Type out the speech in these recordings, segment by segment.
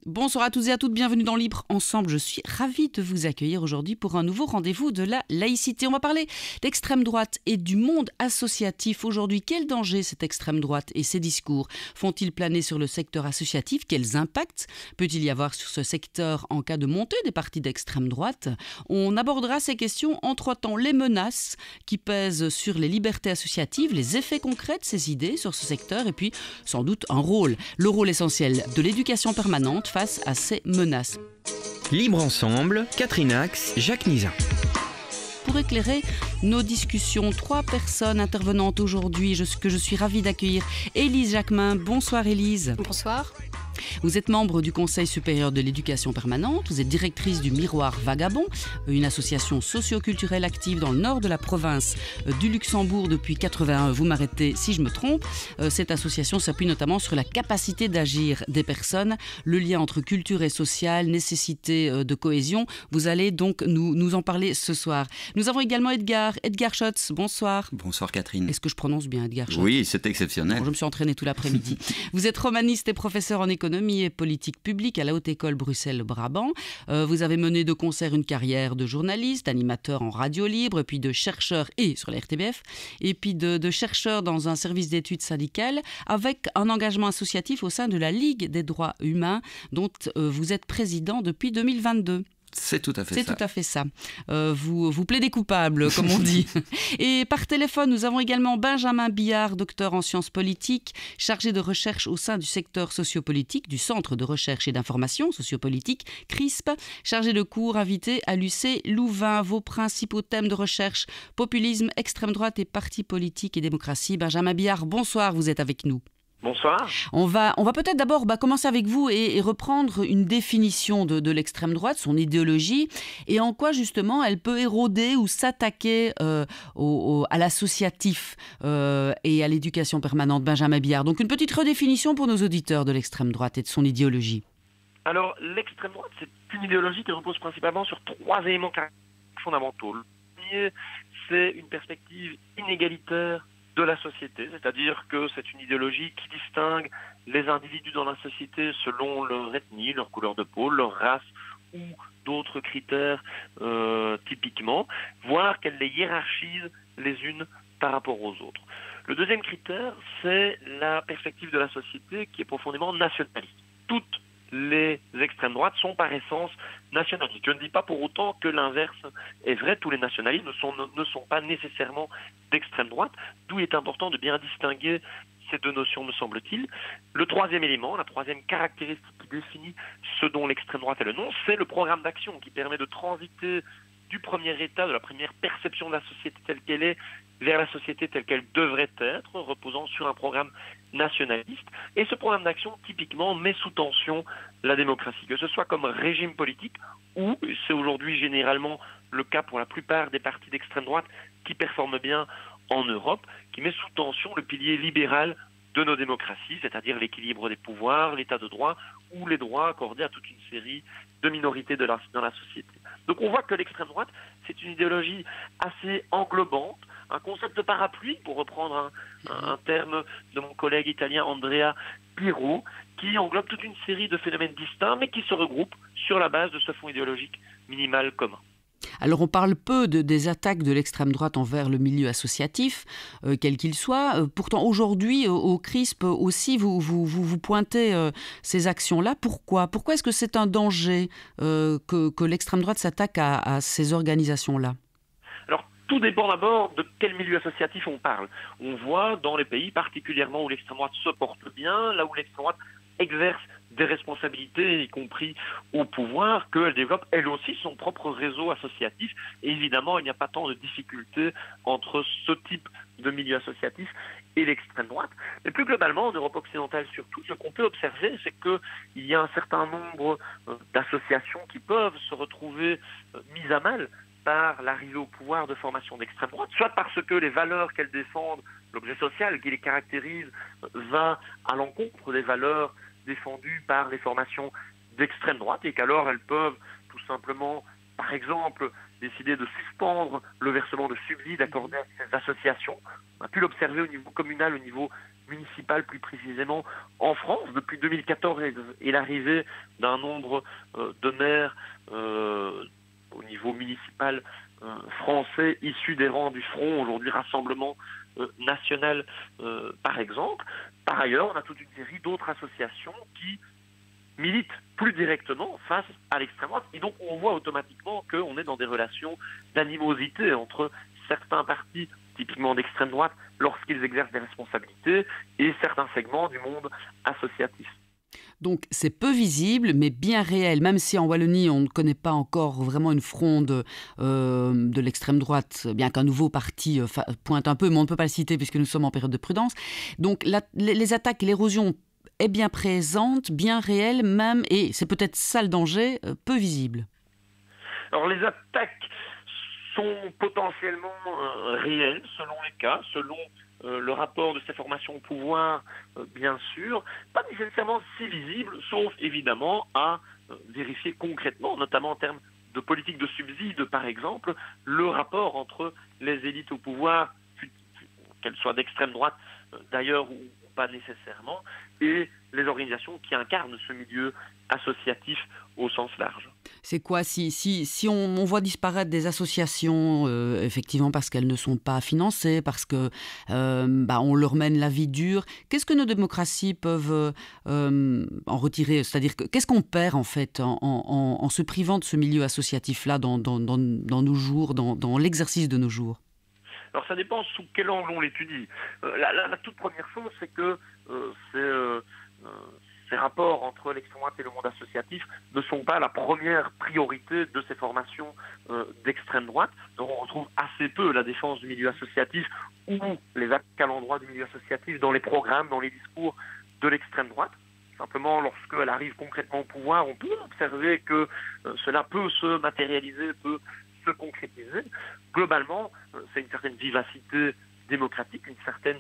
Bonsoir à tous et à toutes, bienvenue dans Libre Ensemble. Je suis ravie de vous accueillir aujourd'hui pour un nouveau rendez-vous de la laïcité. On va parler d'extrême droite et du monde associatif. Aujourd'hui, quel danger cette extrême droite et ses discours font-ils planer sur le secteur associatif? Quels impacts peut-il y avoir sur ce secteur en cas de montée des partis d'extrême droite? On abordera ces questions en trois temps. Les menaces qui pèsent sur les libertés associatives, les effets concrets de ces idées sur ce secteur et puis sans doute un rôle, le rôle essentiel de l'éducation permanente face à ces menaces. Libre Ensemble, Catherine Ax, Jacques Nizan. Pour éclairer nos discussions, trois personnes intervenantes aujourd'hui que je suis ravie d'accueillir. Élise Jacquemin, bonsoir Élise. Bonsoir. Vous êtes membre du Conseil supérieur de l'éducation permanente, vous êtes directrice du Miroir Vagabond, une association socio-culturelle active dans le nord de la province du Luxembourg depuis 81. Vous m'arrêtez si je me trompe. Cette association s'appuie notamment sur la capacité d'agir des personnes, le lien entre culture et social, nécessité de cohésion. Vous allez donc nous en parler ce soir. Nous avons également Edgar Schotz, bonsoir. Bonsoir Catherine. Est-ce que je prononce bien Edgar Schotz? Oui, c'est exceptionnel. Bon, je me suis entraînée tout l'après-midi. Vous êtes romaniste et professeur en économie et politique publique à la Haute École Bruxelles-Brabant. Vous avez mené de concert une carrière de journaliste, d'animateur en radio libre, puis de chercheur et sur la RTBF, et puis de chercheur dans un service d'études syndicales, avec un engagement associatif au sein de la Ligue des droits humains, dont vous êtes président depuis 2022. C'est tout à fait ça. C'est tout à fait ça. Vous plaidez coupable, comme on dit. Et par téléphone, nous avons également Benjamin Billard, docteur en sciences politiques, chargé de recherche au sein du secteur sociopolitique, du Centre de recherche et d'information sociopolitique, CRISP, chargé de cours invité à l'UC Louvain. Vos principaux thèmes de recherche, populisme, extrême droite et partis politiques et démocratie. Benjamin Billard, bonsoir, vous êtes avec nous. Bonsoir. On va peut-être d'abord commencer avec vous et reprendre une définition de l'extrême droite, son idéologie, et en quoi justement elle peut éroder ou s'attaquer à l'associatif et à l'éducation permanente. Benjamin Billard. Donc une petite redéfinition pour nos auditeurs de l'extrême droite et de son idéologie. Alors l'extrême droite, c'est une idéologie qui repose principalement sur trois éléments fondamentaux. Le premier, c'est une perspective inégalitaire de la société, c'est-à-dire que c'est une idéologie qui distingue les individus dans la société selon leur ethnie, leur couleur de peau, leur race ou d'autres critères typiquement, voire qu'elle les hiérarchise les unes par rapport aux autres. Le deuxième critère, c'est la perspective de la société qui est profondément nationaliste. Toutes les extrêmes droites sont par essence nationalistes. Je ne dis pas pour autant que l'inverse est vrai. Tous les nationalistes ne sont pas nécessairement d'extrême droite, d'où il est important de bien distinguer ces deux notions, me semble-t-il. Le troisième élément, la troisième caractéristique qui définit ce dont l'extrême droite est le nom, c'est le programme d'action qui permet de transiter du premier état, de la première perception de la société telle qu'elle est, vers la société telle qu'elle devrait être, reposant sur un programme nationaliste. Et ce programme d'action, typiquement, met sous tension la démocratie, que ce soit comme régime politique, ou, c'est aujourd'hui généralement le cas pour la plupart des partis d'extrême droite qui performent bien en Europe, qui met sous tension le pilier libéral de nos démocraties, c'est-à-dire l'équilibre des pouvoirs, l'état de droit, ou les droits accordés à toute une série de minorités dans la société. Donc on voit que l'extrême droite, c'est une idéologie assez englobante, un concept de parapluie, pour reprendre un terme de mon collègue italien Andrea Pirro, qui englobe toute une série de phénomènes distincts, mais qui se regroupent sur la base de ce fond idéologique minimal commun. Alors on parle peu des attaques de l'extrême droite envers le milieu associatif, quel qu'il soit. Pourtant aujourd'hui, au CRISP aussi, vous pointez ces actions-là. Pourquoi est-ce que c'est un danger que l'extrême droite s'attaque à ces organisations-là? Alors, tout dépend d'abord de quel milieu associatif on parle. On voit dans les pays particulièrement où l'extrême droite se porte bien, là où l'extrême droite exerce des responsabilités, y compris au pouvoir, qu'elle développe elle aussi son propre réseau associatif. Et évidemment, il n'y a pas tant de difficultés entre ce type de milieu associatif et l'extrême droite. Mais plus globalement, en Europe occidentale surtout, ce qu'on peut observer, c'est qu'il y a un certain nombre d'associations qui peuvent se retrouver mises à mal par l'arrivée au pouvoir de formations d'extrême droite, soit parce que les valeurs qu'elles défendent, l'objet social qui les caractérise, va à l'encontre des valeurs défendues par les formations d'extrême droite, et qu'alors elles peuvent tout simplement, par exemple, décider de suspendre le versement de subsides accordés à ces associations. On a pu l'observer au niveau communal, au niveau municipales, plus précisément en France. Depuis 2014 et l'arrivée d'un nombre de maires au niveau municipal français issus des rangs du Front, aujourd'hui Rassemblement national par exemple. Par ailleurs, on a toute une série d'autres associations qui militent plus directement face à l'extrême droite. Et donc on voit automatiquement qu'on est dans des relations d'animosité entre certains partis typiquement d'extrême droite lorsqu'ils exercent des responsabilités et certains segments du monde associatif. Donc c'est peu visible, mais bien réel, même si en Wallonie on ne connaît pas encore vraiment une fronde de l'extrême droite, bien qu'un nouveau parti pointe un peu, mais on ne peut pas le citer puisque nous sommes en période de prudence. Donc les attaques et l'érosion est bien présente, bien réelle même, et c'est peut-être ça le danger, peu visible. Alors les attaques sont potentiellement réelles selon les cas, selon le rapport de ces formations au pouvoir, bien sûr, pas nécessairement si visible, sauf évidemment à vérifier concrètement, notamment en termes de politique de subside, par exemple, le rapport entre les élites au pouvoir, qu'elles soient d'extrême droite d'ailleurs ou pas nécessairement, et les organisations qui incarnent ce milieu associatif au sens large. C'est quoi si on voit disparaître des associations, effectivement parce qu'elles ne sont pas financées, parce que on leur mène la vie dure, qu'est-ce que nos démocraties peuvent en retirer? C'est-à-dire qu'est-ce qu'on perd en fait en se privant de ce milieu associatif-là dans nos jours, dans l'exercice de nos jours? Alors ça dépend sous quel angle on l'étudie. La toute première chose, c'est que ces rapports entre l'extrême droite et le monde associatif ne sont pas la première priorité de ces formations d'extrême droite. Donc on retrouve assez peu la défense du milieu associatif ou les attaques à l'endroit du milieu associatif dans les programmes, dans les discours de l'extrême droite. Simplement, lorsqu'elle arrive concrètement au pouvoir, on peut observer que cela peut se matérialiser, peut se concrétiser. Globalement, c'est une certaine vivacité démocratique, une certaine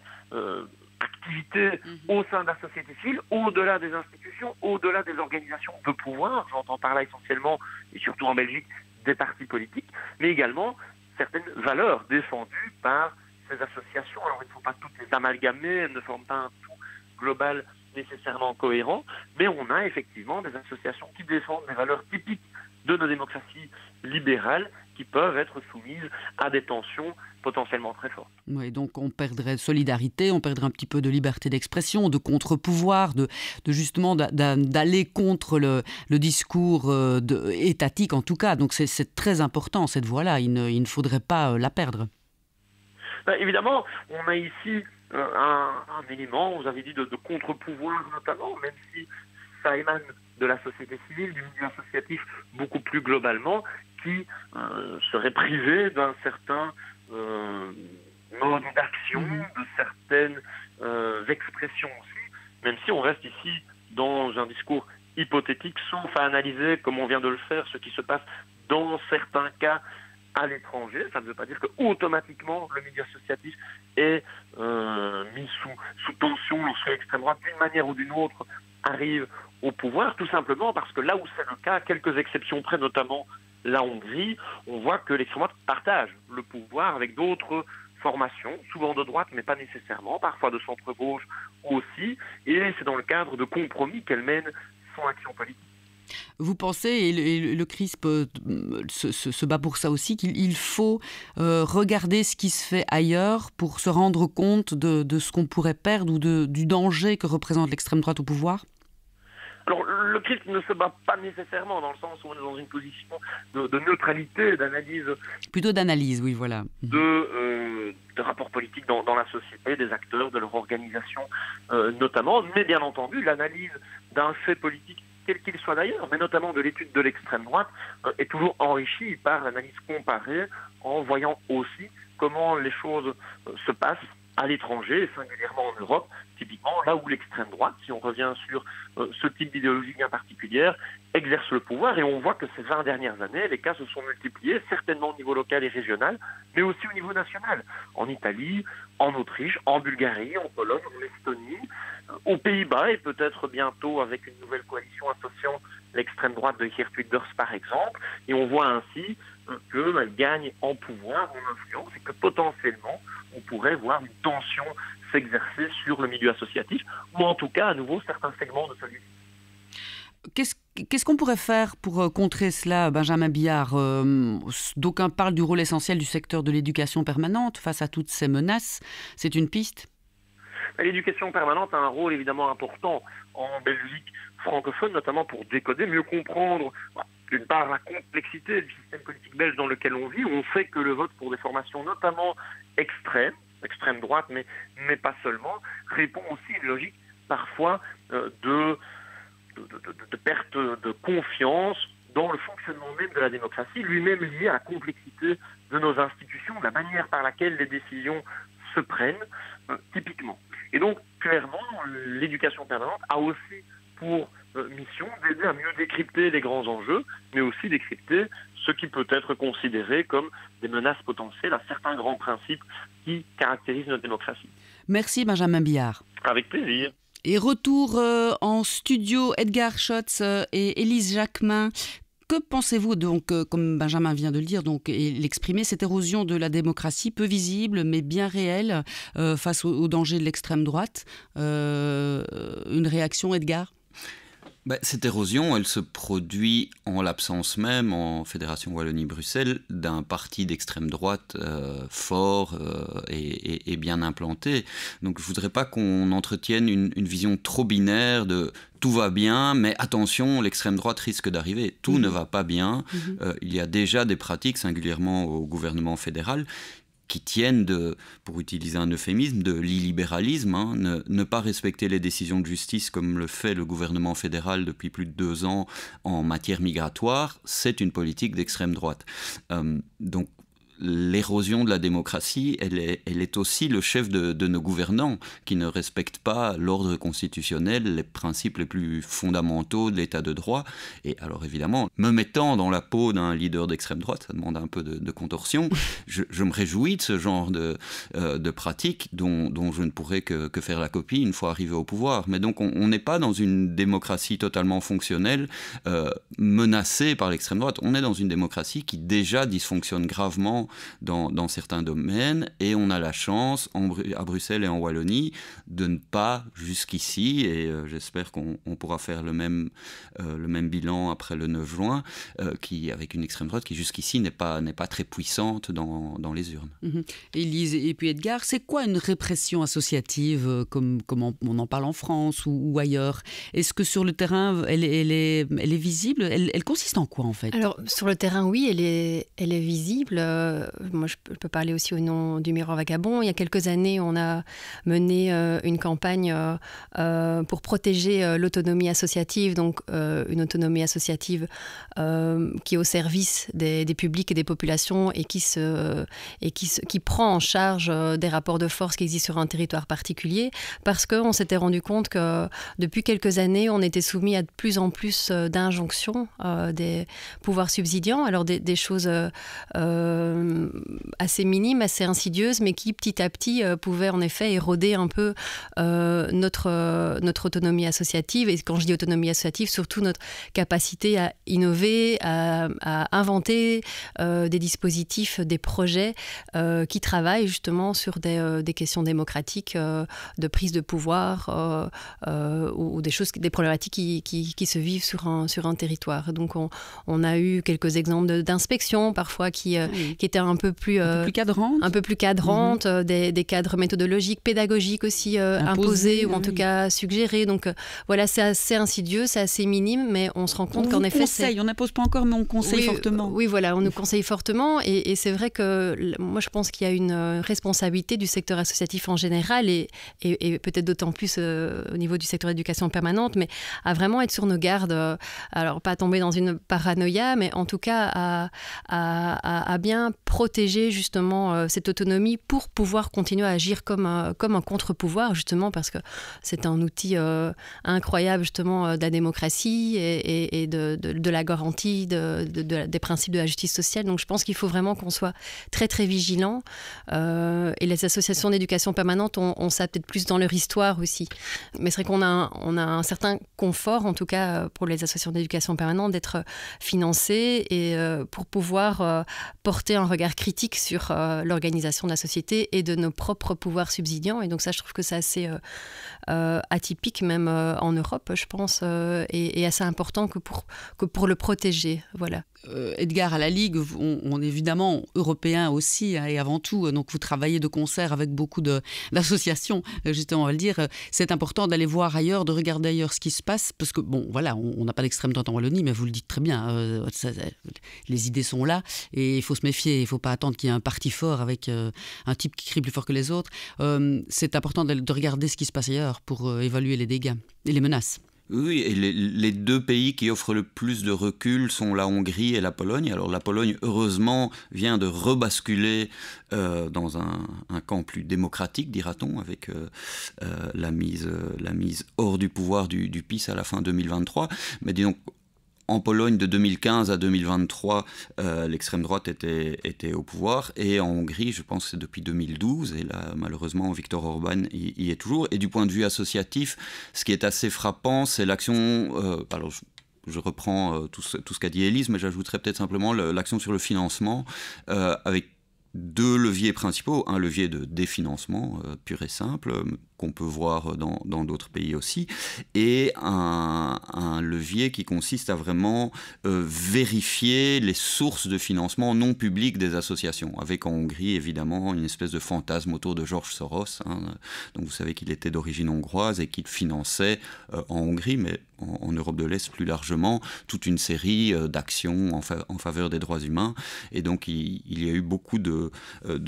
activité au sein de la société civile, au-delà des institutions, au-delà des organisations de pouvoir, j'entends par là essentiellement, et surtout en Belgique, des partis politiques, mais également certaines valeurs défendues par ces associations. Alors il ne faut pas toutes les amalgamer, elles ne forment pas un tout global nécessairement cohérent, mais on a effectivement des associations qui défendent des valeurs typiques de nos démocraties libérales qui peuvent être soumises à des tensions potentiellement très fortes. Oui, donc on perdrait de solidarité, on perdrait un petit peu de liberté d'expression, de contre-pouvoir, de justement d'aller contre le discours étatique en tout cas. Donc c'est très important cette voie-là, il ne faudrait pas la perdre. Évidemment, on a ici un élément, vous avez dit, de contre-pouvoir notamment, même si ça émane de la société civile, du milieu associatif beaucoup plus globalement, qui serait privé d'un certain mode d'action, de certaines expressions aussi, même si on reste ici dans un discours hypothétique, sauf à analyser, comme on vient de le faire, ce qui se passe dans certains cas à l'étranger. Ça ne veut pas dire qu'automatiquement le milieu associatif est mis sous tension lorsque l'extrême droite, d'une manière ou d'une autre, arrive au pouvoir, tout simplement parce que là où c'est le cas, quelques exceptions près, notamment la Hongrie, on voit que l'extrême droite partage le pouvoir avec d'autres formations, souvent de droite, mais pas nécessairement, parfois de centre-gauche aussi, et c'est dans le cadre de compromis qu'elle mène son action politique. Vous pensez, et le CRISP se bat pour ça aussi, qu'il faut regarder ce qui se fait ailleurs pour se rendre compte de ce qu'on pourrait perdre ou du danger que représente l'extrême droite au pouvoir? Alors, le CRISP ne se bat pas nécessairement, dans le sens où on est dans une position de neutralité, d'analyse. Plutôt d'analyse, oui, voilà. De rapports politiques dans la société, des acteurs, de leur organisation notamment, mais bien entendu, l'analyse d'un fait politique, quel qu'il soit d'ailleurs, mais notamment de l'étude de l'extrême droite, est toujours enrichie par l'analyse comparée, en voyant aussi comment les choses se passent à l'étranger, et singulièrement en Europe, typiquement là où l'extrême droite, si on revient sur ce type d'idéologie bien particulière, exercent le pouvoir, et on voit que ces 20 dernières années, les cas se sont multipliés, certainement au niveau local et régional, mais aussi au niveau national. En Italie, en Autriche, en Bulgarie, en Pologne, en Estonie, aux Pays-Bas, et peut-être bientôt avec une nouvelle coalition associant l'extrême droite de Geert Wilders par exemple, et on voit ainsi qu'elle gagne en pouvoir, en influence, et que potentiellement on pourrait voir une tension s'exercer sur le milieu associatif, ou en tout cas à nouveau certains segments de celui-ci. Qu'est-ce qu'on pourrait faire pour contrer cela, Benjamin Billard? D'aucuns parlent du rôle essentiel du secteur de l'éducation permanente face à toutes ces menaces. C'est une piste? L'éducation permanente a un rôle évidemment important en Belgique francophone, notamment pour décoder, mieux comprendre, d'une part, la complexité du système politique belge dans lequel on vit. On sait que le vote pour des formations notamment extrême droite, mais pas seulement, répond aussi à une logique parfois de perte de confiance dans le fonctionnement même de la démocratie, lui-même lié à la complexité de nos institutions, la manière par laquelle les décisions se prennent, typiquement. Et donc, clairement, l'éducation permanente a aussi pour mission d'aider à mieux décrypter les grands enjeux, mais aussi décrypter ce qui peut être considéré comme des menaces potentielles à certains grands principes qui caractérisent notre démocratie. Merci Benjamin Billard. Avec plaisir. Et retour en studio, Edgar Schotz et Élise Jacquemin. Que pensez-vous donc, comme Benjamin vient de le dire et l'exprimer, cette érosion de la démocratie peu visible mais bien réelle face au danger de l'extrême droite? Une réaction, Edgar? Cette érosion, elle se produit en l'absence même, en Fédération Wallonie-Bruxelles, d'un parti d'extrême droite fort et bien implanté. Donc je ne voudrais pas qu'on entretienne une vision trop binaire de tout va bien, mais attention, l'extrême droite risque d'arriver. Tout ne va pas bien. Il y a déjà des pratiques, singulièrement au gouvernement fédéral, qui tiennent pour utiliser un euphémisme, de l'illibéralisme, ne pas respecter les décisions de justice comme le fait le gouvernement fédéral depuis plus de 2 ans en matière migratoire, c'est une politique d'extrême droite. Donc l'érosion de la démocratie, elle est aussi le chef de nos gouvernants qui ne respectent pas l'ordre constitutionnel, les principes les plus fondamentaux de l'état de droit. Et alors évidemment, me mettant dans la peau d'un leader d'extrême droite, ça demande un peu de contorsion, je me réjouis de ce genre de pratique dont je ne pourrais que faire la copie une fois arrivé au pouvoir. Mais donc on n'est pas dans une démocratie totalement fonctionnelle, menacée par l'extrême droite. On est dans une démocratie qui déjà dysfonctionne gravement dans certains domaines, et on a la chance à Bruxelles et en Wallonie de ne pas jusqu'ici, et j'espère qu'on pourra faire le même bilan après le 9 juin, avec une extrême droite qui jusqu'ici n'est pas très puissante dans les urnes. Élise et puis Edgar, c'est quoi une répression associative comme on en parle en France ou ailleurs? Est-ce que sur le terrain elle est visible? Elle consiste en quoi en fait? Alors sur le terrain, oui, elle est visible. Moi, je peux parler aussi au nom du Miroir Vagabond. Il y a quelques années, on a mené une campagne pour protéger l'autonomie associative, donc une autonomie associative qui est au service des publics et des populations et qui prend en charge des rapports de force qui existent sur un territoire particulier, parce qu'on s'était rendu compte que depuis quelques années, on était soumis à de plus en plus d'injonctions des pouvoirs subsidiants, alors des choses assez minimes, assez insidieuses, mais qui petit à petit pouvaient en effet éroder un peu notre autonomie associative. Et quand je dis autonomie associative, surtout notre capacité à innover, à inventer des dispositifs, des projets qui travaillent justement sur des questions démocratiques, de prise de pouvoir ou des problématiques qui se vivent sur un territoire. Donc on a eu quelques exemples d'inspections parfois qui étaient un peu plus cadrantes, des cadres méthodologiques, pédagogiques aussi imposés ou en tout cas suggérés. Donc voilà, c'est assez insidieux, c'est assez minime, mais on se rend compte qu'en effet... On n'impose pas encore, mais on conseille fortement. Oui, voilà, on nous conseille fortement et c'est vrai que moi je pense qu'il y a une responsabilité du secteur associatif en général et peut-être d'autant plus au niveau du secteur d'éducation permanente, mais à vraiment être sur nos gardes, alors pas tomber dans une paranoïa, mais en tout cas à bien protéger justement cette autonomie pour pouvoir continuer à agir comme un contre-pouvoir, justement, parce que c'est un outil incroyable, justement, de la démocratie et de la garantie des principes de la justice sociale. Donc je pense qu'il faut vraiment qu'on soit très très vigilants. Et les associations d'éducation permanente, on ça peut-être plus dans leur histoire aussi. Mais c'est vrai qu'on a un certain confort, en tout cas pour les associations d'éducation permanente, d'être financées et pour pouvoir porter un regard critique sur l'organisation de la société et de nos propres pouvoirs subsidiants. Et donc ça, je trouve que c'est assez atypique, même en Europe, je pense, et assez important que pour le protéger. Voilà. Edgar, à la Ligue, on est évidemment européen aussi, hein, et avant tout, donc vous travaillez de concert avec beaucoup d'associations, justement, on va le dire. C'est important d'aller voir ailleurs, de regarder ailleurs ce qui se passe, parce que, bon, voilà, on n'a pas d'extrême droite en Wallonie, mais vous le dites très bien, les idées sont là, et il faut se méfier, il ne faut pas attendre qu'il y ait un parti fort avec un type qui crie plus fort que les autres. C'est important de regarder ce qui se passe ailleurs pour évaluer les dégâts et les menaces. Oui, et les deux pays qui offrent le plus de recul sont la Hongrie et la Pologne. Alors la Pologne, heureusement, vient de rebasculer dans un camp plus démocratique, dira-t-on, avec la mise hors du pouvoir du PiS à la fin 2023. Mais disons, en Pologne, de 2015 à 2023, l'extrême droite était au pouvoir. Et en Hongrie, je pense que c'est depuis 2012. Et là, malheureusement, Viktor Orban y est toujours. Et du point de vue associatif, ce qui est assez frappant, c'est l'action... alors, je reprends tout ce qu'a dit Élise, mais j'ajouterais peut-être simplement l'action sur le financement, avec deux leviers principaux. Un levier de définancement pur et simple, qu'on peut voir dans d'autres pays aussi, et un levier qui consiste à vraiment vérifier les sources de financement non public des associations, avec en Hongrie évidemment une espèce de fantasme autour de George Soros, hein, donc vous savez qu'il était d'origine hongroise et qu'il finançait en Hongrie, mais en Europe de l'Est plus largement, toute une série d'actions en faveur des droits humains, et donc il y a eu beaucoup de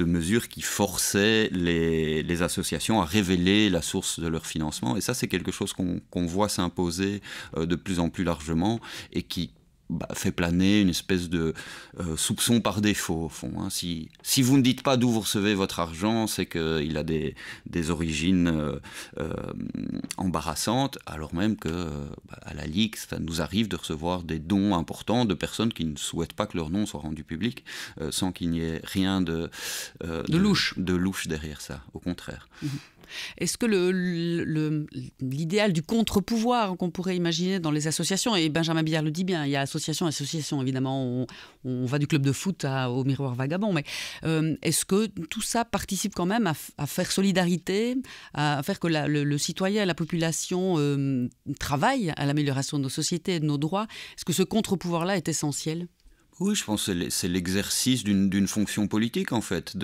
mesures qui forçaient les associations à révéler la source de leur financement, et ça c'est quelque chose qu'on voit s'imposer de plus en plus largement et qui fait planer une espèce de soupçon par défaut au fond, hein. Si vous ne dites pas d'où vous recevez votre argent, c'est qu'il a des origines embarrassantes, alors même que à la Ligue, ça nous arrive de recevoir des dons importants de personnes qui ne souhaitent pas que leur nom soit rendu public, sans qu'il n'y ait rien de louche derrière ça, au contraire. Mmh. Est-ce que l'idéal du contre-pouvoir qu'on pourrait imaginer dans les associations, et Benjamin Billard le dit bien, il y a association, évidemment, on va du club de foot au Miroir Vagabond, mais est-ce que tout ça participe quand même à faire solidarité, à faire que le citoyen, la population travaille à l'amélioration de nos sociétés et de nos droits? Est-ce que ce contre-pouvoir-là est essentiel ? Oui, je pense que c'est l'exercice d'une fonction politique, en fait.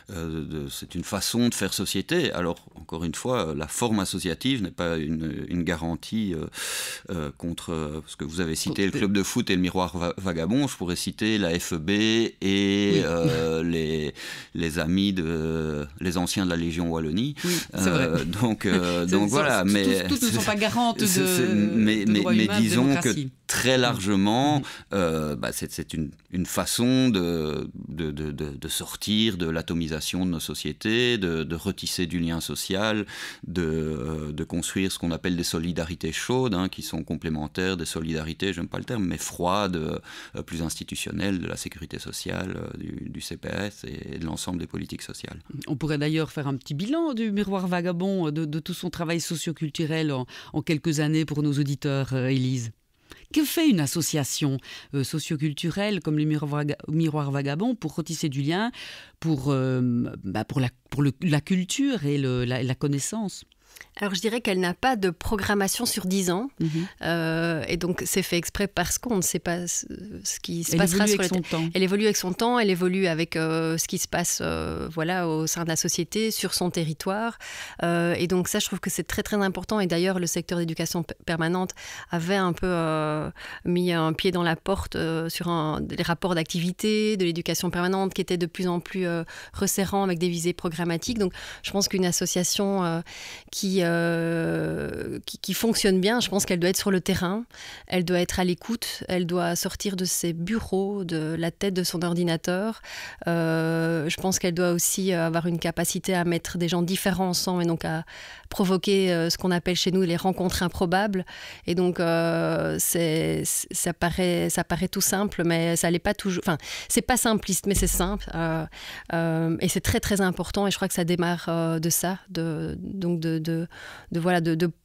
C'est une façon de faire société. Alors, encore une fois, la forme associative n'est pas une garantie contre... Parce que vous avez cité le club de foot et le Miroir Vagabond. Je pourrais citer la FEB et oui. les amis les anciens de la Légion Wallonie. Oui, c'est vrai. Donc voilà. Mais tous ne sont pas garantes de droits humains, mais disons que très largement, c'est une façon de sortir de l'atomisation de nos sociétés, de retisser du lien social, de construire ce qu'on appelle des solidarités chaudes, hein, qui sont complémentaires des solidarités, j'aime pas le terme, mais froides, plus institutionnelles, de la sécurité sociale, du CPS et de l'ensemble des politiques sociales. On pourrait d'ailleurs faire un petit bilan du Miroir Vagabond, de tout son travail socioculturel en quelques années pour nos auditeurs, Élise. Que fait une association socioculturelle comme le Miroir Vagabond pour retisser du lien, pour la culture et la connaissance ? Alors je dirais qu'elle n'a pas de programmation sur 10 ans, et donc c'est fait exprès parce qu'on ne sait pas ce qui se passera sur son temps. Elle évolue avec son temps, elle évolue avec ce qui se passe au sein de la société, sur son territoire, et donc ça je trouve que c'est très très important, et d'ailleurs le secteur d'éducation permanente avait un peu mis un pied dans la porte sur les rapports d'activité de l'éducation permanente qui étaient de plus en plus resserrants avec des visées programmatiques. Donc je pense qu'une association qui fonctionne bien, je pense qu'elle doit être sur le terrain, elle doit être à l'écoute, elle doit sortir de ses bureaux, de la tête de son ordinateur. Je pense qu'elle doit aussi avoir une capacité à mettre des gens différents ensemble et donc à provoquer ce qu'on appelle chez nous les rencontres improbables. Et donc, ça paraît tout simple, mais ça l'est pas toujours. Enfin, c'est pas simpliste, mais c'est simple. Et c'est très, très important. Et je crois que ça démarre de ça, de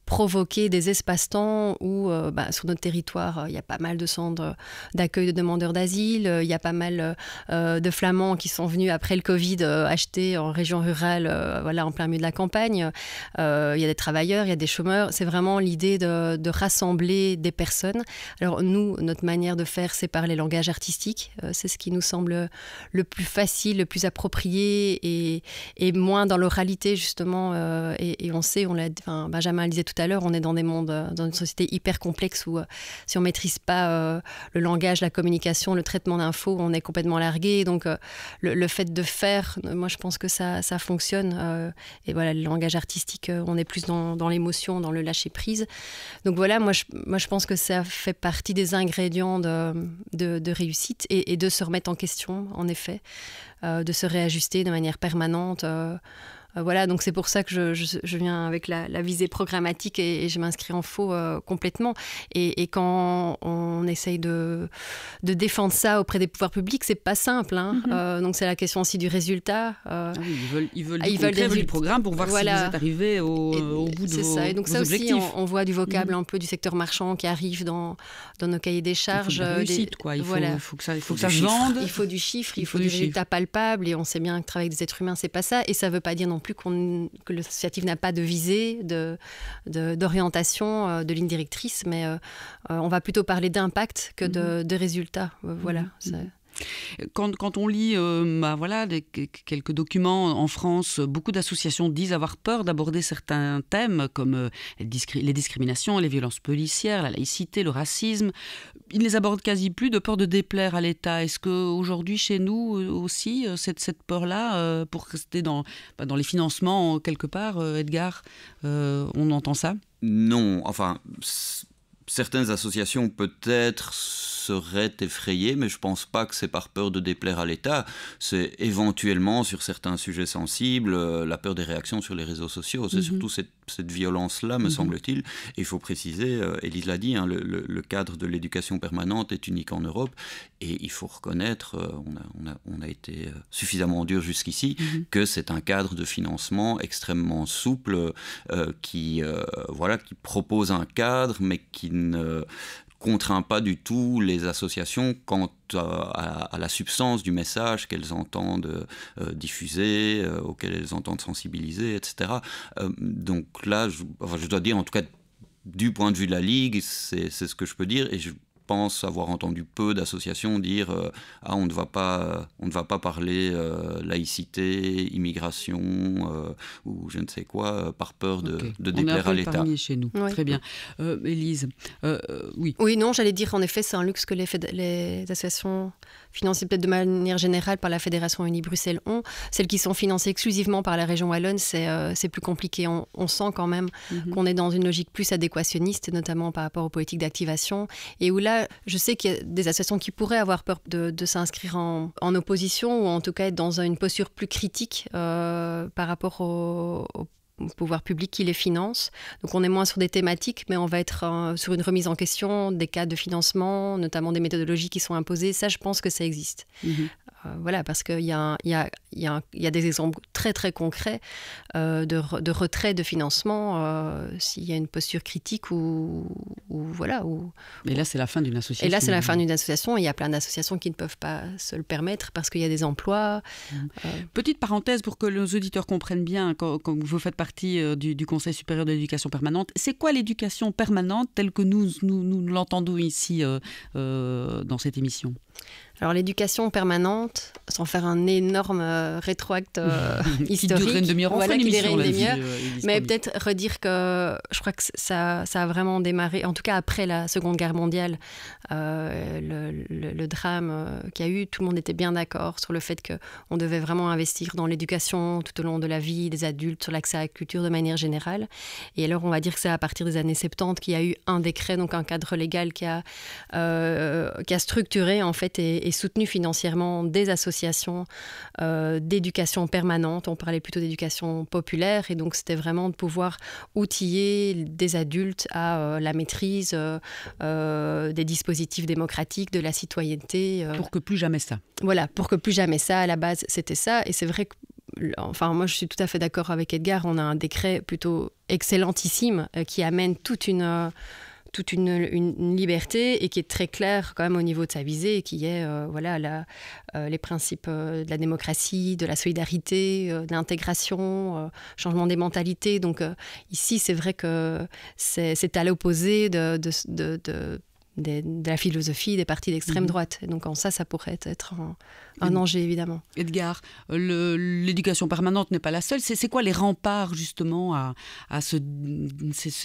provoquer des espaces-temps où, sur notre territoire, il y a pas mal de centres d'accueil de demandeurs d'asile, il y a pas mal de Flamands qui sont venus après le Covid acheter en région rurale, en plein milieu de la campagne. Il y a des travailleurs, il y a des chômeurs. C'est vraiment l'idée de rassembler des personnes. Alors nous, notre manière de faire, c'est par les langages artistiques. C'est ce qui nous semble le plus facile, le plus approprié et moins dans l'oralité, justement. Et on sait, Benjamin le disait tout à l'heure, on est dans des mondes, dans une société hyper complexe où si on ne maîtrise pas le langage, la communication, le traitement d'infos, on est complètement largué. Donc le fait de faire, moi je pense que ça fonctionne. Et voilà, le langage artistique, on est plus dans l'émotion, dans le lâcher-prise. Donc voilà, moi je pense que ça fait partie des ingrédients de réussite et de se remettre en question, en effet, de se réajuster de manière permanente. Voilà, donc c'est pour ça que je viens avec la visée programmatique et je m'inscris en faux complètement. Et quand on essaye de défendre ça auprès des pouvoirs publics, c'est pas simple. Donc c'est la question aussi du résultat. Ils veulent du programme pour voir si vous êtes arrivé au bout de vos objectifs. C'est ça. Et donc ça aussi, on voit du vocable un peu du secteur marchand qui arrive dans nos cahiers des charges. Il faut de la réussite, quoi. Il faut que ça se vende. Il faut du chiffre, il faut du résultat palpable. Et on sait bien que travailler avec des êtres humains, c'est pas ça. Et ça veut pas dire non plus que l'associatif n'a pas de visée, d'orientation, de ligne directrice, mais on va plutôt parler d'impact que de résultats. Voilà. Quand on lit quelques documents en France, beaucoup d'associations disent avoir peur d'aborder certains thèmes comme les discriminations, les violences policières, la laïcité, le racisme. Ils ne les abordent quasi plus de peur de déplaire à l'État. Est-ce qu'aujourd'hui, chez nous aussi, cette peur-là, pour rester dans les financements quelque part, Edgar, on entend ça ? Non, enfin... Certaines associations peut-être seraient effrayées, mais je ne pense pas que c'est par peur de déplaire à l'État. C'est éventuellement, sur certains sujets sensibles, la peur des réactions sur les réseaux sociaux. C'est surtout cette violence-là, me semble-t-il. Et il faut préciser, Élise l'a dit, le cadre de l'éducation permanente est unique en Europe. Et il faut reconnaître, on a été suffisamment dur jusqu'ici, que c'est un cadre de financement extrêmement souple qui propose un cadre, mais qui ne contraint pas du tout les associations quant à la substance du message qu'elles entendent diffuser, auquel elles entendent sensibiliser, etc. Donc là, je dois dire, en tout cas, du point de vue de la Ligue, c'est ce que je peux dire, et je pense avoir entendu peu d'associations dire on ne va pas parler laïcité, immigration ou je ne sais quoi par peur de déplaire à l'État. On est chez nous. Oui. Très bien. Élise, oui. Oui, non, j'allais dire en effet c'est un luxe que les associations financées peut-être de manière générale par la Fédération Wallonie-Bruxelles ont. Celles qui sont financées exclusivement par la région wallonne, c'est plus compliqué. On sent quand même qu'on est dans une logique plus adéquationniste, notamment par rapport aux politiques d'activation, et où là, je sais qu'il y a des associations qui pourraient avoir peur de s'inscrire en opposition ou en tout cas être dans une posture plus critique par rapport au pouvoir public qui les finance. Donc on est moins sur des thématiques, mais on va être sur une remise en question des cas de financement, notamment des méthodologies qui sont imposées. Ça, je pense que ça existe. Voilà, parce qu'il y a des exemples très très concrets de retrait de financement s'il y a une posture critique ou voilà. Mais là, c'est la fin d'une association. Et là, c'est la fin d'une association. Et il y a plein d'associations qui ne peuvent pas se le permettre parce qu'il y a des emplois. Petite parenthèse pour que nos auditeurs comprennent bien, quand vous faites partie du Conseil supérieur de l'éducation permanente, c'est quoi l'éducation permanente telle que nous l'entendons ici dans cette émission ? Alors l'éducation permanente, sans faire un énorme rétroacte historique, qui durerait une demi-heure, voilà, qui durerait une demi-heure, mais disponible. peut-être redire que je crois que ça a vraiment démarré, en tout cas après la Seconde Guerre mondiale, le drame qu'il y a eu, tout le monde était bien d'accord sur le fait qu'on devait vraiment investir dans l'éducation tout au long de la vie des adultes, sur l'accès à la culture de manière générale. Et alors on va dire que c'est à partir des années 70 qu'il y a eu un décret, donc un cadre légal qui a structuré en fait et soutenu financièrement des associations d'éducation permanente. On parlait plutôt d'éducation populaire, et donc c'était vraiment de pouvoir outiller des adultes à la maîtrise des dispositifs démocratiques, de la citoyenneté. Pour que plus jamais ça. Voilà, pour que plus jamais ça, à la base c'était ça, et c'est vrai que enfin, moi je suis tout à fait d'accord avec Edgar, on a un décret plutôt excellentissime qui amène toute une liberté et qui est très clair quand même au niveau de sa visée, et qui est les principes de la démocratie, de la solidarité, de l'intégration, changement des mentalités. Donc ici, c'est vrai que c'est à l'opposé de la philosophie des partis d'extrême droite. Et donc en ça pourrait être un danger, évidemment. Edgar, l'éducation permanente n'est pas la seule. C'est quoi les remparts, justement, à ce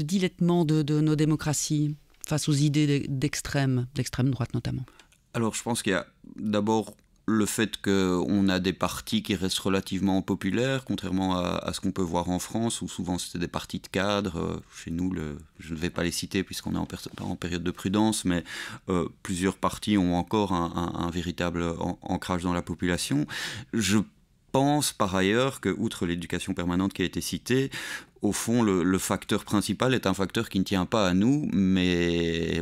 dilettement de nos démocraties face aux idées d'extrême droite, notamment? Alors, je pense qu'il y a d'abord le fait qu'on a des partis qui restent relativement populaires, contrairement à ce qu'on peut voir en France, où souvent c'était des partis de cadres. Chez nous, je ne vais pas les citer puisqu'on est en période de prudence, mais plusieurs partis ont encore un véritable ancrage dans la population. Je pense par ailleurs que, outre l'éducation permanente qui a été citée, au fond, le facteur principal est un facteur qui ne tient pas à nous,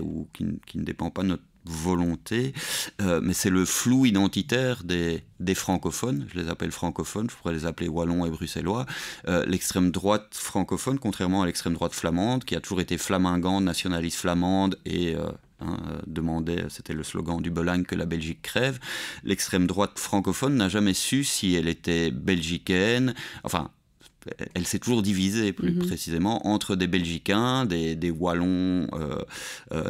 ou qui ne dépend pas de notre volonté, mais c'est le flou identitaire des francophones. Je les appelle francophones, je pourrais les appeler wallons et bruxellois. L'extrême droite francophone, contrairement à l'extrême droite flamande, qui a toujours été flamingante, nationaliste flamande et demandait, c'était le slogan du Belagne, que la Belgique crève. L'extrême droite francophone n'a jamais su si elle était belgicaine, enfin, elle s'est toujours divisée plus précisément entre des Belgicains, des Wallons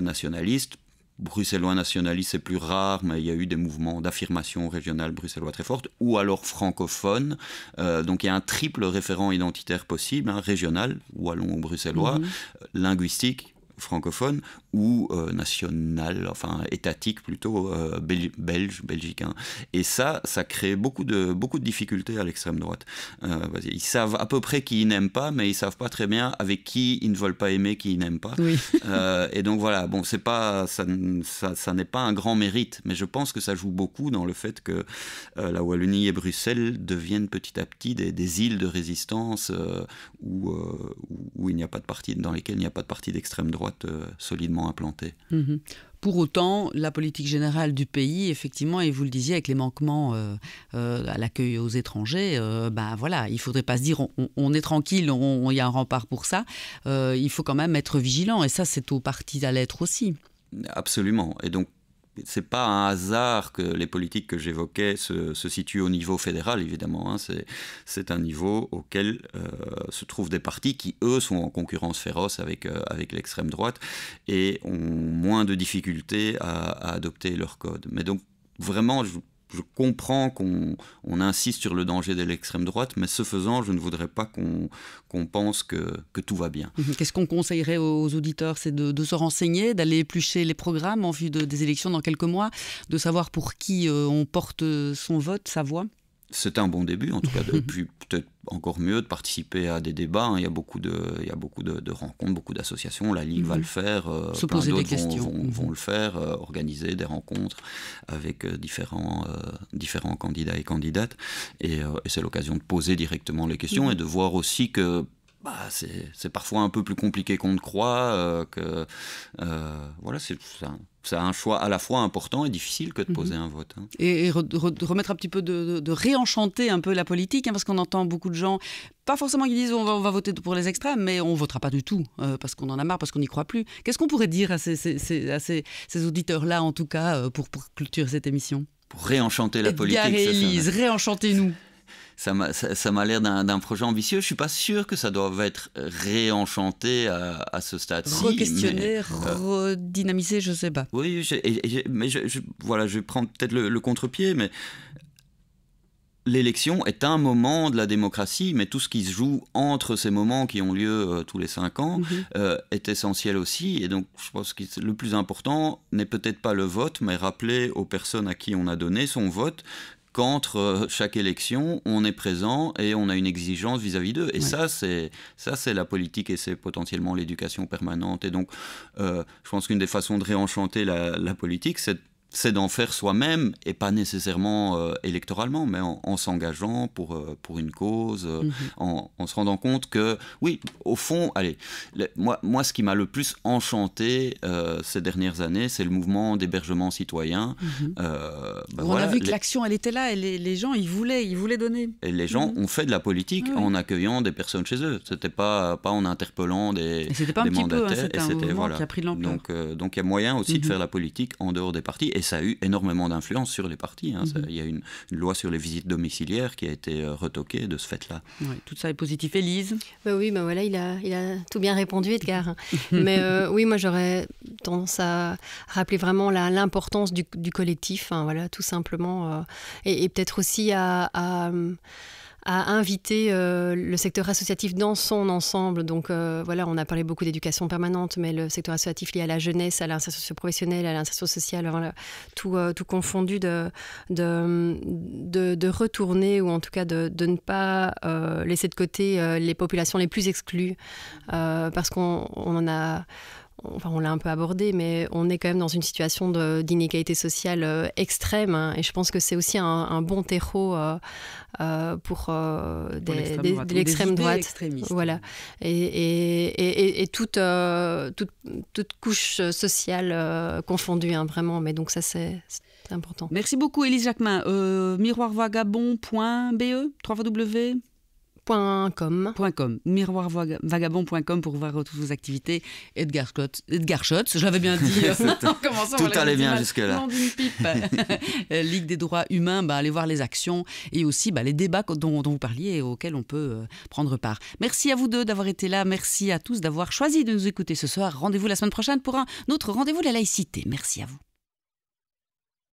nationalistes. Bruxellois nationalistes, c'est plus rare, mais il y a eu des mouvements d'affirmation régionale bruxellois très fortes, ou alors francophones. Donc il y a un triple référent identitaire possible, régional, wallon ou bruxellois, linguistique, francophone, ou national, enfin étatique plutôt, belgicain. Et ça crée beaucoup de difficultés à l'extrême droite. Ils savent à peu près qui ils n'aiment pas, mais ils savent pas très bien avec qui ils ne veulent pas aimer, qui ils n'aiment pas. Oui. Et donc voilà, bon, c'est pas, ça n'est pas un grand mérite, mais je pense que ça joue beaucoup dans le fait que la Wallonie et Bruxelles deviennent petit à petit des îles de résistance où il n'y a pas de parti, dans lesquelles il n'y a pas de parti d'extrême droite solidement implanté. Pour autant, la politique générale du pays, effectivement, et vous le disiez, avec les manquements à l'accueil aux étrangers, voilà, il ne faudrait pas se dire on est tranquille, il y a un rempart pour ça. Il faut quand même être vigilant, et ça, c'est aux partis à l'être aussi. Absolument. Et donc, c'est pas un hasard que les politiques que j'évoquais se situent au niveau fédéral, évidemment. C'est un niveau auquel se trouvent des partis qui, eux, sont en concurrence féroce avec l'extrême droite et ont moins de difficultés à adopter leur code. Mais donc, vraiment, je comprends qu'on insiste sur le danger de l'extrême droite, mais ce faisant, je ne voudrais pas qu'on pense que tout va bien. Qu'est-ce qu'on conseillerait aux auditeurs? C'est de se renseigner, d'aller éplucher les programmes en vue des élections dans quelques mois, de savoir pour qui on porte son vote, sa voix? C'est un bon début, en tout cas, puis peut-être encore mieux de participer à des débats. Il y a beaucoup de rencontres, beaucoup d'associations. La Ligue va le faire, se plein poser d'autres des questions. vont le faire, organiser des rencontres avec différents candidats et candidates. Et c'est l'occasion de poser directement les questions et de voir aussi que c'est parfois un peu plus compliqué qu'on ne croit, voilà, c'est un choix à la fois important et difficile que de poser un vote. Et remettre un petit peu de réenchanter un peu la politique, parce qu'on entend beaucoup de gens, pas forcément qui disent on va voter pour les extrêmes, mais on ne votera pas du tout, parce qu'on en a marre, parce qu'on n'y croit plus. Qu'est-ce qu'on pourrait dire à ces auditeurs-là, en tout cas, pour clôturer cette émission? Pour réenchanter la politique. Edgar et Élise, réenchantez-nous. ça m'a l'air d'un projet ambitieux. Je suis pas sûr que ça doive être réenchanté à ce stade-ci. Re-questionner, redynamiser, je sais pas. Oui, mais voilà, je vais prendre peut-être le contre-pied, mais l'élection est un moment de la démocratie, mais tout ce qui se joue entre ces moments qui ont lieu tous les 5 ans est essentiel aussi. Et donc, je pense que le plus important n'est peut-être pas le vote, mais rappeler aux personnes à qui on a donné son vote qu'entre chaque élection, on est présent et on a une exigence vis-à-vis d'eux. Et ça, c'est la politique et c'est potentiellement l'éducation permanente. Et donc, je pense qu'une des façons de réenchanter la politique, c'est d'en faire soi-même et pas nécessairement électoralement, mais en s'engageant pour une cause, en se rendant compte que, oui, au fond, allez, moi ce qui m'a le plus enchanté ces dernières années, c'est le mouvement d'hébergement citoyen. On a vu que l'action, elle était là, et les gens, ils voulaient donner. Et les gens ont fait de la politique en accueillant des personnes chez eux. C'était pas en interpellant des mandataires. C'était un mouvement qui a pris de l'ampleur. Donc il y a moyen aussi de faire la politique en dehors des partis. Et ça a eu énormément d'influence sur les partis. Il y a une loi sur les visites domiciliaires qui a été retoquée de ce fait-là. Ouais, tout ça est positif. Élise ? Oui, voilà, il a tout bien répondu, Edgar. Mais oui, moi j'aurais tendance à rappeler vraiment l'importance du collectif, voilà, tout simplement. Et peut-être aussi à inviter le secteur associatif dans son ensemble. Donc voilà, on a parlé beaucoup d'éducation permanente, mais le secteur associatif lié à la jeunesse, à l'insertion professionnelle, à l'insertion sociale, voilà, tout confondu, de retourner, ou en tout cas de ne pas laisser de côté les populations les plus exclues, parce qu'on en a... Enfin, on l'a un peu abordé, mais on est quand même dans une situation d'inégalité sociale extrême, et je pense que c'est aussi un bon terreau pour de l'extrême droite. Voilà. Et toute couche sociale confondue, vraiment. Mais donc ça, c'est important. Merci beaucoup, Élise Jacquemin. Miroirvagabond.be, www. .com. Miroirvagabond.com pour voir toutes vos activités. Edgar Schotz, je l'avais bien dit. Tout allait bien jusque-là. Ligue des droits humains, allez voir les actions et aussi les débats dont vous parliez et auxquels on peut prendre part. Merci à vous deux d'avoir été là. Merci à tous d'avoir choisi de nous écouter ce soir. Rendez-vous la semaine prochaine pour un autre rendez-vous de la laïcité. Merci à vous.